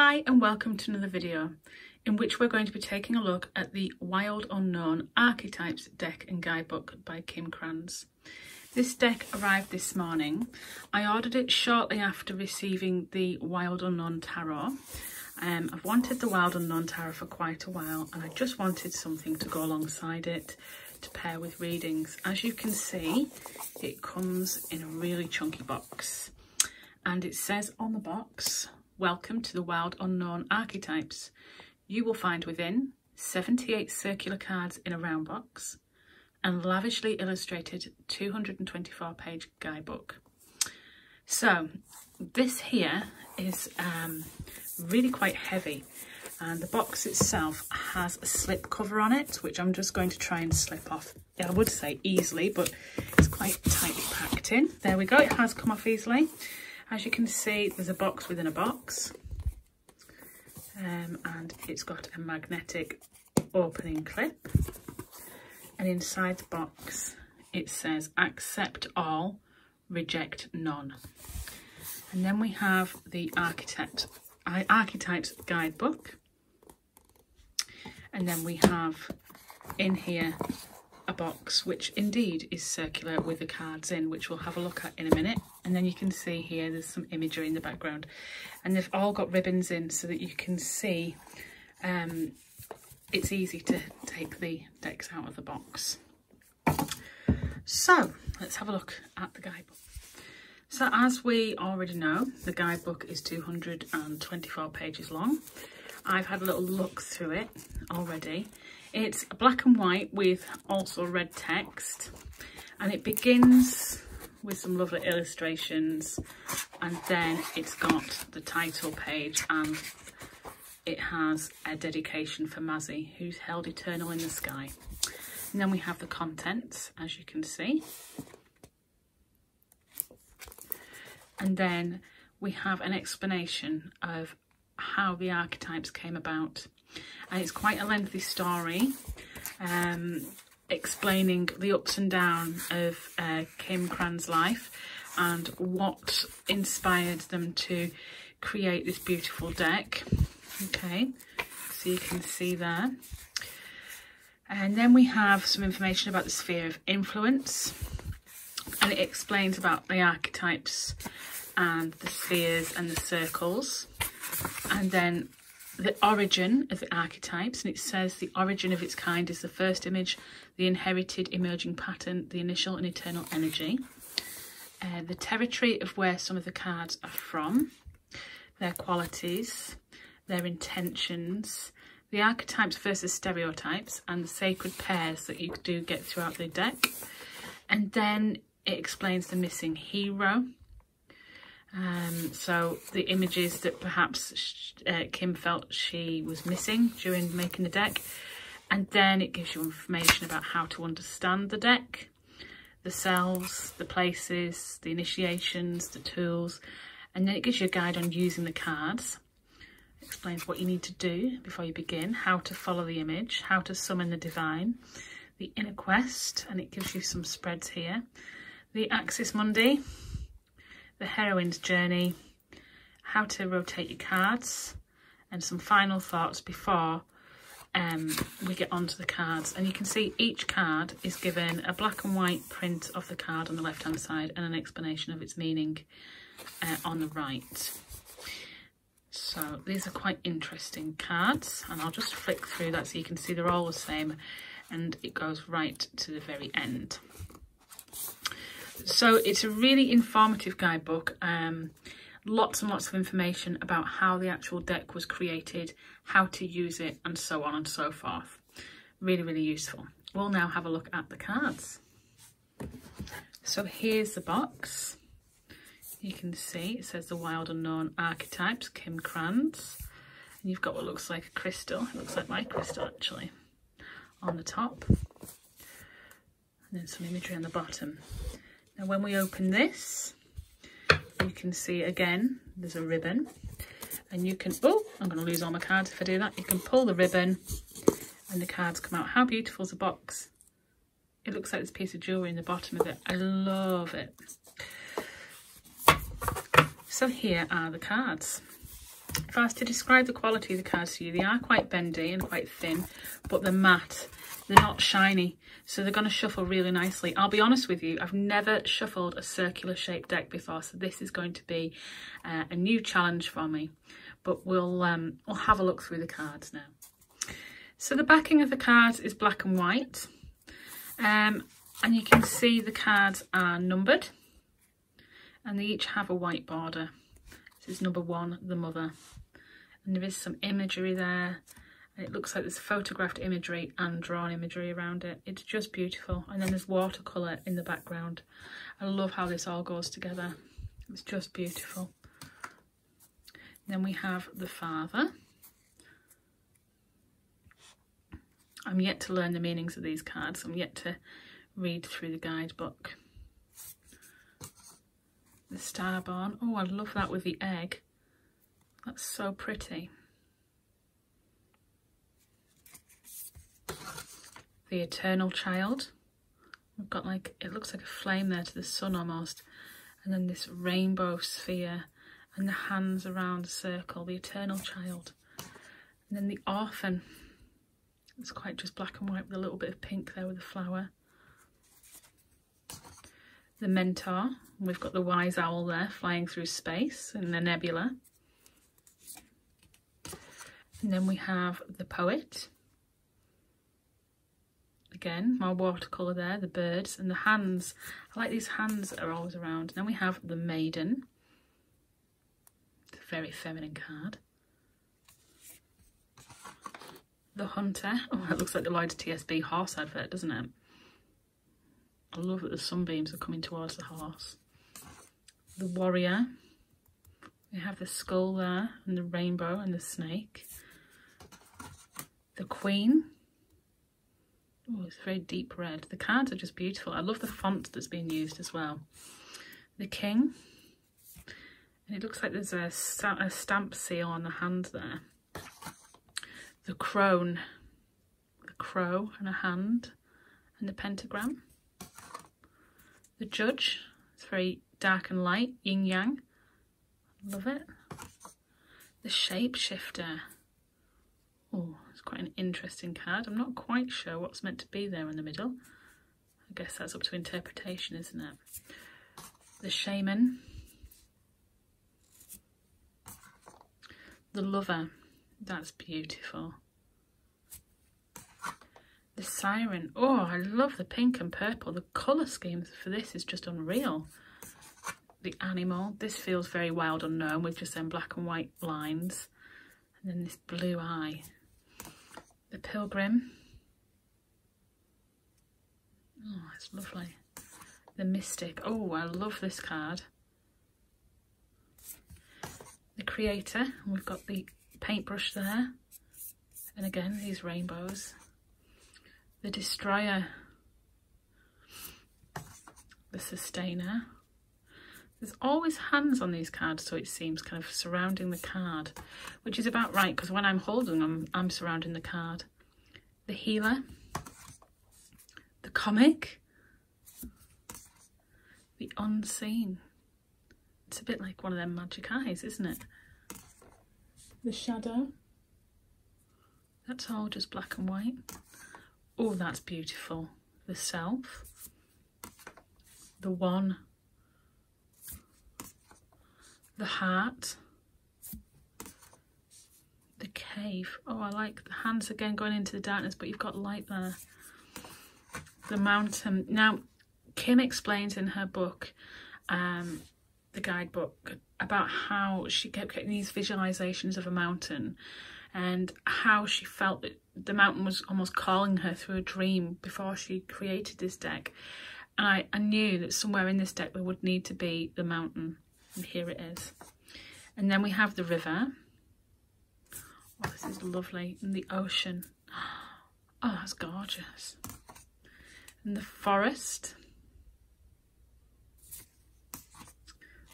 Hi and welcome to another video in which we're going to be taking a look at the Wild Unknown Archetypes deck and guidebook by Kim Kranz. This deck arrived this morning. I ordered it shortly after receiving the Wild Unknown Tarot. I've wanted the Wild Unknown Tarot for quite a while and I just wanted something to go alongside it to pair with readings. As you can see, it comes in a really chunky box and it says on the box, "Welcome to the Wild Unknown Archetypes. You will find within 78 circular cards in a round box and lavishly illustrated 224-page guidebook." So this here is really quite heavy, and the box itself has a slip cover on it, which I'm just going to try and slip off. I would say easily, but it's quite tightly packed in. There we go, it has come off easily. As you can see, there's a box within a box, and it's got a magnetic opening clip, and inside the box it says accept all, reject none. And then we have the Archetypes guidebook, and then we have in here a box which indeed is circular with the cards in, which we'll have a look at in a minute. And then you can see here there's some imagery in the background, and they've all got ribbons in so that you can see it's easy to take the decks out of the box. So let's have a look at the guidebook. So as we already know, the guidebook is 224 pages long. I've had a little look through it already. It's black and white with also red text, and it begins with some lovely illustrations, and then it's got the title page and it has a dedication for Mazzy, who's held eternal in the sky. And then we have the contents, as you can see. And then we have an explanation of how the archetypes came about. And it's quite a lengthy story, explaining the ups and downs of Kim Kranz's life and what inspired them to create this beautiful deck. Okay, so you can see there. And then we have some information about the sphere of influence, and it explains about the archetypes and the spheres and the circles, and then the origin of the archetypes, and it says the origin of its kind is the first image, the inherited emerging pattern, the initial and eternal energy, the territory of where some of the cards are from, their qualities, their intentions, the archetypes versus stereotypes, and the sacred pairs that you do get throughout the deck. And then it explains the missing hero. So the images that perhaps Kim felt she was missing during making the deck. And then it gives you information about how to understand the deck, the selves, the places, the initiations, the tools. And then it gives you a guide on using the cards. It explains what you need to do before you begin, how to follow the image, how to summon the divine, the inner quest, and it gives you some spreads here, the Axis Mundi, the heroine's journey, how to rotate your cards, and some final thoughts before we get onto the cards. And you can see each card is given a black and white print of the card on the left hand side and an explanation of its meaning on the right. So these are quite interesting cards, and I'll just flick through that so you can see they're all the same, and it goes right to the very end. So it's a really informative guidebook, lots and lots of information about how the actual deck was created, how to use it, and so on and so forth. Really, really useful. We'll now have a look at the cards. So here's the box. You can see it says the Wild Unknown Archetypes, Kim Kranz. And you've got what looks like a crystal. It looks like my crystal actually, on the top. And then some imagery on the bottom. Now when we open this, you can see again, there's a ribbon. And you can, oh, I'm going to lose all my cards if I do that. You can pull the ribbon and the cards come out. How beautiful is the box? It looks like this piece of jewellery in the bottom of it. I love it. So here are the cards. If I was to describe the quality of the cards to you, they are quite bendy and quite thin, but they're matte. They're not shiny, so they're going to shuffle really nicely. I'll be honest with you, I've never shuffled a circular shaped deck before, so this is going to be a new challenge for me. But we'll have a look through the cards now. So the backing of the cards is black and white, and you can see the cards are numbered, and they each have a white border. This is number 1, the mother, and there is some imagery there. It looks like there's photographed imagery and drawn imagery around it. It's just beautiful. And then there's watercolour in the background. I love how this all goes together. It's just beautiful. Then we have the father. I'm yet to learn the meanings of these cards. I'm yet to read through the guidebook. The starborn. Oh, I love that with the egg. That's so pretty. The eternal child. We've got like, it looks like a flame there to the sun almost. And then this rainbow sphere and the hands around a circle, the eternal child. And then the orphan. It's quite just black and white with a little bit of pink there with the flower. The mentor. We've got the wise owl there flying through space in the nebula. And then we have the poet. Again, more watercolour there, the birds and the hands. I like these hands that are always around. And then we have the maiden. It's a very feminine card. The hunter. Oh, that looks like the Lloyd's TSB horse advert, doesn't it? I love that the sunbeams are coming towards the horse. The warrior. We have the skull there and the rainbow and the snake. The queen. Oh, it's very deep red. The cards are just beautiful. I love the font that's being used as well. The king. And it looks like there's a stamp seal on the hand there. The crone. The crow and a hand and the pentagram. The judge. It's very dark and light. Yin yang. Love it. The shapeshifter. Oh, it's quite an interesting card. I'm not quite sure what's meant to be there in the middle. I guess that's up to interpretation, isn't it? The shaman. The lover. That's beautiful. The siren. Oh, I love the pink and purple. The colour scheme for this is just unreal. The animal. This feels very Wild Unknown with just them black and white lines. And then this blue eye. The pilgrim. Oh, it's lovely. The mystic. Oh, I love this card. The creator. And we've got the paintbrush there. And again, these rainbows. The destroyer. The sustainer. There's always hands on these cards, so it seems, kind of surrounding the card, which is about right, because when I'm holding them, I'm surrounding the card. The healer. The comic. The unseen. It's a bit like one of them magic eyes, isn't it? The shadow. That's all just black and white. Oh, that's beautiful. The self. The one. The heart. The cave. Oh, I like the hands again going into the darkness, but you've got light there. The mountain. Now, Kim explains in her book, the guidebook, about how she kept getting these visualizations of a mountain and how she felt that the mountain was almost calling her through a dream before she created this deck. And I knew that somewhere in this deck there would need to be the mountain. And here it is. And then we have the river. Oh, this is lovely. And the ocean. Oh, that's gorgeous. And the forest.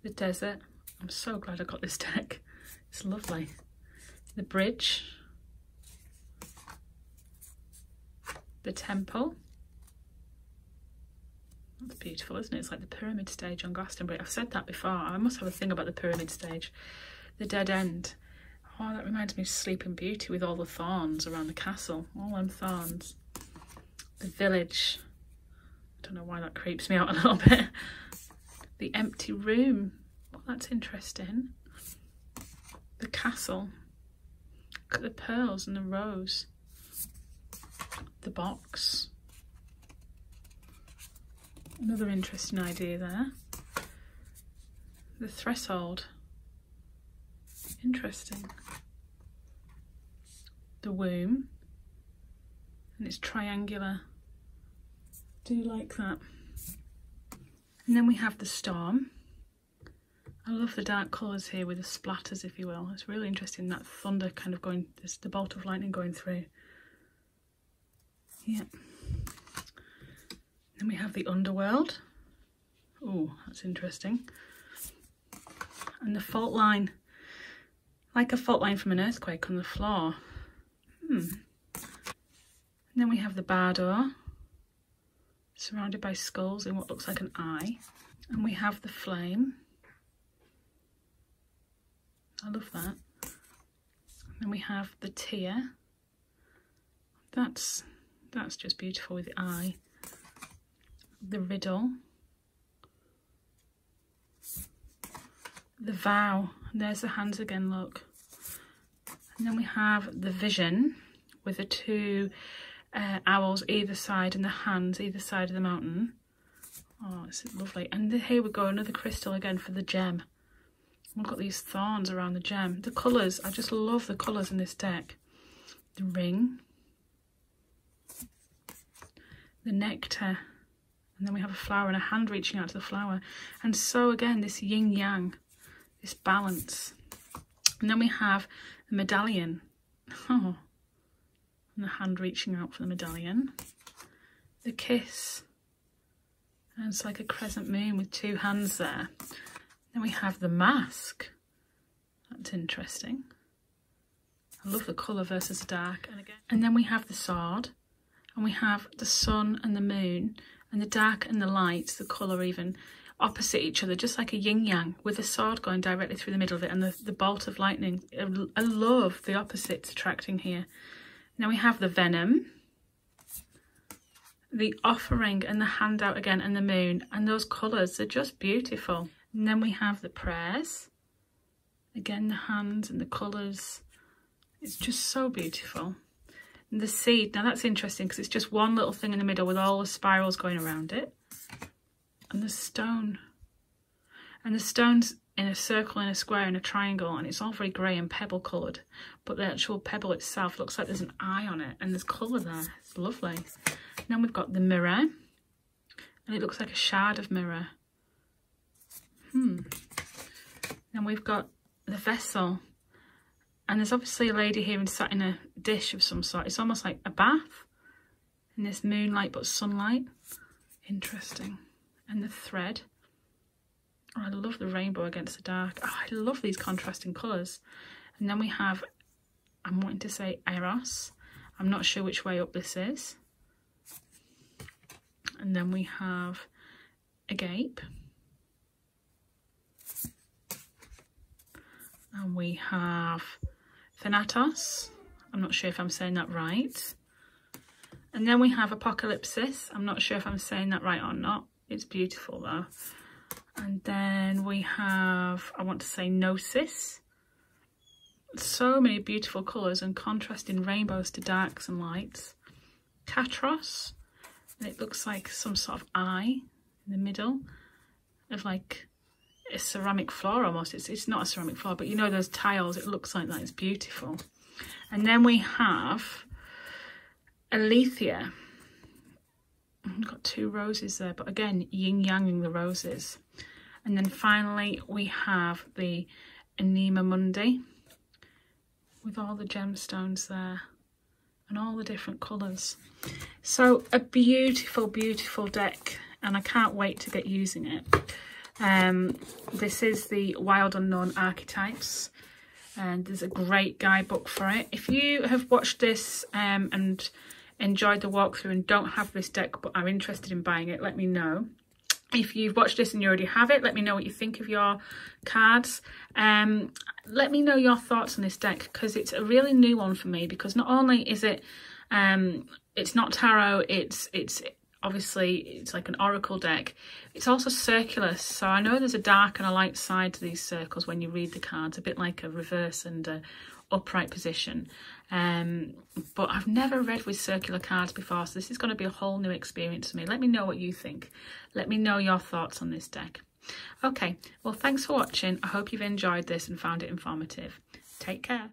The desert. I'm so glad I got this deck. It's lovely. The bridge. The temple. That's beautiful, isn't it? It's like the pyramid stage on Glastonbury. I've said that before. I must have a thing about the pyramid stage. The dead end. Oh, that reminds me of Sleeping Beauty with all the thorns around the castle. All them thorns. The village. I don't know why that creeps me out a little bit. The empty room. Oh, that's interesting. The castle. Look at the pearls and the rose. The box. Another interesting idea there. The threshold. Interesting. The womb. And it's triangular. Do like that. And then we have the storm. I love the dark colours here with the splatters, if you will. It's really interesting, that thunder kind of going, there's the bolt of lightning going through. Yeah. Then we have the underworld. Oh, that's interesting. And the fault line. Like a fault line from an earthquake on the floor. And then we have the bar door. Surrounded by skulls in what looks like an eye. And we have the flame. I love that. Then we have the tear. That's just beautiful with the eye. The riddle. The vow. And there's the hands again, look. And then we have the vision with the two owls either side and the hands either side of the mountain. Oh, it's lovely. And here we go, another crystal again for the gem. We've got these thorns around the gem. The colours, I just love the colours in this deck. The ring. The nectar. And then we have a flower and a hand reaching out to the flower. And so again, this yin-yang, this balance. And then we have the medallion. Oh. And the hand reaching out for the medallion. The kiss. And it's like a crescent moon with two hands there. Then we have the mask. That's interesting. I love the colour versus the dark. And then we have the sword. And we have the sun and the moon. And the dark and the light, the colour even, opposite each other. Just like a yin-yang. With the sword going directly through the middle of it. And the bolt of lightning. I love the opposites attracting here. Now we have the venom. The offering and the handout again and the moon. And those colours are just beautiful. And then we have the prayers. Again, the hands and the colours. It's just so beautiful. And the seed. Now that's interesting because it's just one little thing in the middle with all the spirals going around it. And the stone. And the stone's in a circle, in a square, in a triangle. And it's all very grey and pebble coloured. But the actual pebble itself looks like there's an eye on it. And there's colour there. It's lovely. And then we've got the mirror. And it looks like a shard of mirror. Then we've got the vessel. And there's obviously a lady here sat in a dish of some sort. It's almost like a bath. In this moonlight but sunlight. Interesting. And the thread. Oh, I love the rainbow against the dark. Oh, I love these contrasting colours. And then we have, I'm wanting to say Eros. I'm not sure which way up this is. And then we have Agape. And we have Thanatos. I'm not sure if I'm saying that right. And then we have Apocalypsis. I'm not sure if I'm saying that right or not. It's beautiful though. And then we have, I want to say Gnosis. So many beautiful colours and contrasting rainbows to darks and lights. Katros. And it looks like some sort of eye in the middle of like a ceramic floor almost. It's not a ceramic floor, but you know those tiles, it looks like that. It's beautiful. And then we have Alethea. We've got two roses there, but again, yin-yanging the roses. And then finally we have the Anima Mundi with all the gemstones there and all the different colours. So a beautiful, beautiful deck, and I can't wait to get using it. This is the Wild Unknown Archetypes, and there's a great guidebook for it. If you have watched this and enjoyed the walkthrough and don't have this deck but are interested in buying it, let me know. If you've watched this and you already have it, let me know what you think of your cards. Let me know your thoughts on this deck, because it's a really new one for me, because not only is it, it's not tarot, it's obviously it's like an oracle deck. It's also circular, so I know there's a dark and a light side to these circles when you read the cards, a bit like a reverse and a upright position. But I've never read with circular cards before, so this is going to be a whole new experience for me. Let me know what you think. Let me know your thoughts on this deck. Okay, well, thanks for watching. I hope you've enjoyed this and found it informative. Take care.